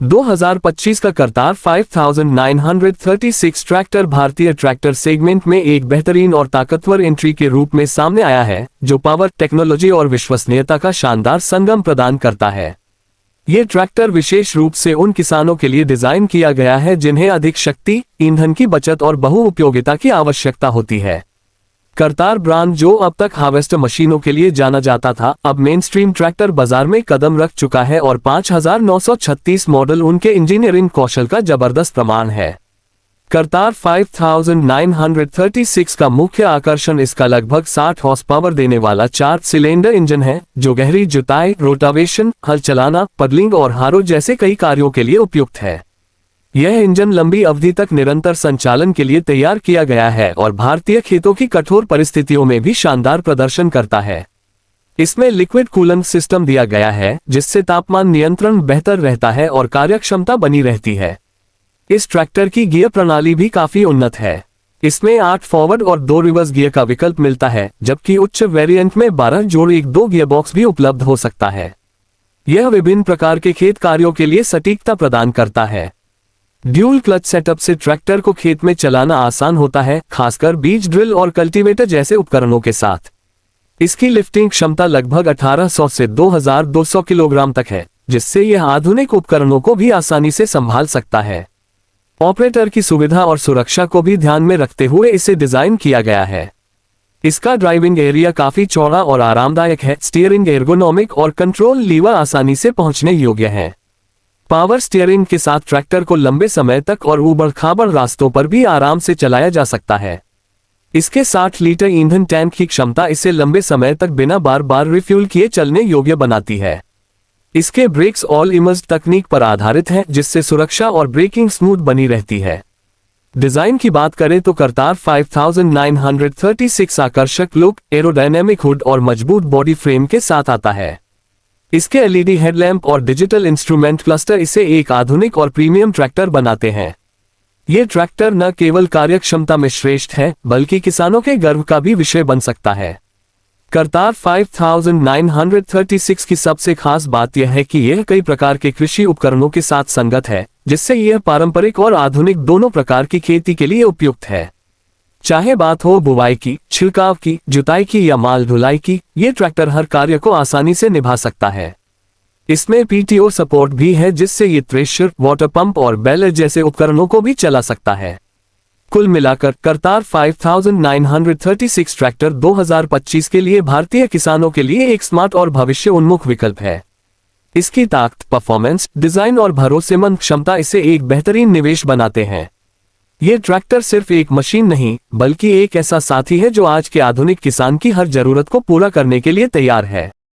2025 का करतार 5936 ट्रैक्टर भारतीय tractor segment में एक बेहतरीन और ताकतवर एंट्री के रूप में सामने आया है, जो पावर, टेक्नोलॉजी और विश्वसनीयता का शानदार संगम प्रदान करता है। ये ट्रैक्टर विशेष रूप से उन किसानों के लिए डिजाइन किया गया है जिन्हें अधिक शक्ति, ईंधन की बचत और बहुउपयोगिता की आवश्यकता होती है। करतार ब्रांड, जो अब तक हार्वेस्टर मशीनों के लिए जाना जाता था, अब मेनस्ट्रीम ट्रैक्टर बाजार में कदम रख चुका है और 5936 मॉडल उनके इंजीनियरिंग कौशल का जबरदस्त प्रमाण है। करतार 5936 का मुख्य आकर्षण इसका लगभग 60 हॉर्स पावर देने वाला 4 सिलेंडर इंजन है, जो गहरी जुताई, रोटावेशन, हल चलाना, पडलिंग और हारो जैसे कई कार्यों के लिए उपयुक्त है। यह इंजन लंबी अवधि तक निरंतर संचालन के लिए तैयार किया गया है और भारतीय खेतों की कठोर परिस्थितियों में भी शानदार प्रदर्शन करता है। इसमें लिक्विड कूलेंट सिस्टम दिया गया है, जिससे तापमान नियंत्रण बेहतर रहता है और कार्यक्षमता बनी रहती है। इस ट्रैक्टर की गियर प्रणाली भी काफी उन्नत है। इसमें 8 फॉरवर्ड और 2 रिवर्स गियर का विकल्प मिलता है, जबकि उच्च वेरिएंट में 12 जोड़ 1-2 गियर बॉक्स भी उपलब्ध हो सकता है। यह विभिन्न प्रकार के खेत कार्यों के लिए सटीकता प्रदान करता है। ड्यूल क्लच सेटअप से ट्रैक्टर को खेत में चलाना आसान होता है, खासकर बीज ड्रिल और कल्टीवेटर जैसे उपकरणों के साथ। इसकी लिफ्टिंग क्षमता लगभग 1800 से 2200 किलोग्राम तक है, जिससे यह आधुनिक उपकरणों को भी आसानी से संभाल सकता है। ऑपरेटर की सुविधा और सुरक्षा को भी ध्यान में रखते हुए इसे डिजाइन किया गया है। इसका ड्राइविंग एरिया काफी चौड़ा और आरामदायक है। स्टीयरिंग एर्गोनॉमिक और कंट्रोल लीवर आसानी से पहुंचने योग्य है। पावर स्टीयरिंग के साथ ट्रैक्टर को लंबे समय तक और ऊबड़-खाबड़ रास्तों पर भी आराम से चलाया जा सकता है। इसके 60 लीटर ईंधन टैंक की क्षमता इसे लंबे समय तक बिना बार बार रिफ्यूल किए चलने योग्य बनाती है। इसके ब्रेक्स ऑल इमर्ज्ड तकनीक पर आधारित हैं, जिससे सुरक्षा और ब्रेकिंग स्मूथ बनी रहती है। डिजाइन की बात करें तो करतार 5936 आकर्षक लुक, एरोडायनेमिक हुड और मजबूत बॉडी फ्रेम के साथ आता है। इसके एलईडी हेडलैम्प और डिजिटल इंस्ट्रूमेंट क्लस्टर इसे एक आधुनिक और प्रीमियम ट्रैक्टर बनाते हैं। ये ट्रैक्टर न केवल कार्यक्षमता में श्रेष्ठ है, बल्कि किसानों के गर्व का भी विषय बन सकता है। करतार 5936 की सबसे खास बात यह है कि यह कई प्रकार के कृषि उपकरणों के साथ संगत है, जिससे यह पारंपरिक और आधुनिक दोनों प्रकार की खेती के लिए उपयुक्त है। चाहे बात हो बुवाई की, छिड़काव की, जुताई की या माल ढुलाई की, ये ट्रैक्टर हर कार्य को आसानी से निभा सकता है। इसमें पीटीओ सपोर्ट भी है, जिससे ये थ्रेशर, वाटर पंप और बेलर जैसे उपकरणों को भी चला सकता है। कुल मिलाकर करतार 5936 ट्रैक्टर 2025 के लिए भारतीय किसानों के लिए एक स्मार्ट और भविष्य उन्मुख विकल्प है। इसकी ताकत, परफॉर्मेंस, डिजाइन और भरोसेमंद क्षमता इसे एक बेहतरीन निवेश बनाते हैं। ये ट्रैक्टर सिर्फ एक मशीन नहीं, बल्कि एक ऐसा साथी है जो आज के आधुनिक किसान की हर जरूरत को पूरा करने के लिए तैयार है।